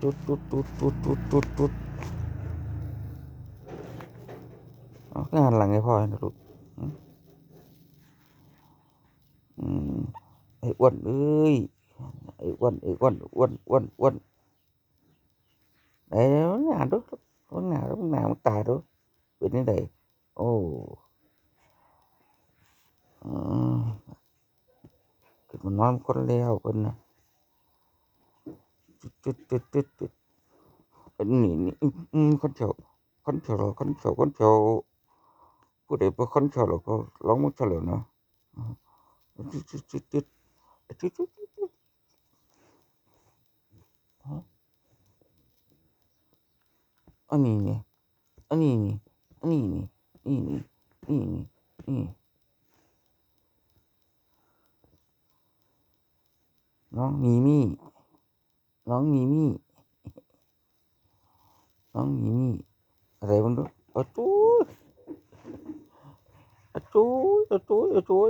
ตุ๊ดตุ๊ดตุ๊ดตุ๊ดตุ๊ดตุ๊ดตุ๊ดเอางานหลังไอ้พ่อนะลูกอืมไอ้อ้วนเอ้ยไอ้อ้วนไอ้อ้วนอ้วนอ้วนอ้วนไอ้มันหนาดูมันหนาดูมันหนามันตายดูเป็นยังไงโอ้อืมขึ้นมานอนคนแล้วเพิ่นน่ะตึ๊ดตึ๊ดตึ๊ดตึ๊ดนี่นี่คนเฒ่าคนเฒ่าคนเฒ่าคนเฒ่าผู้ใดบ่คนเฒ่าแล้วก็ลองมาเฉลยนะตึ๊ดตึ๊ดตึ๊ดตึ๊ดตึ๊ดตึ๊ดตึ๊ดอันนี้นี่อันนี้นี่อันนี้นี่นี่นี่นี่นี่นี่น้องมีมี่น้องมีมี่น้องมีมี่อะไรบ้างดูอะจู้อะจู้อะจู้อะจู้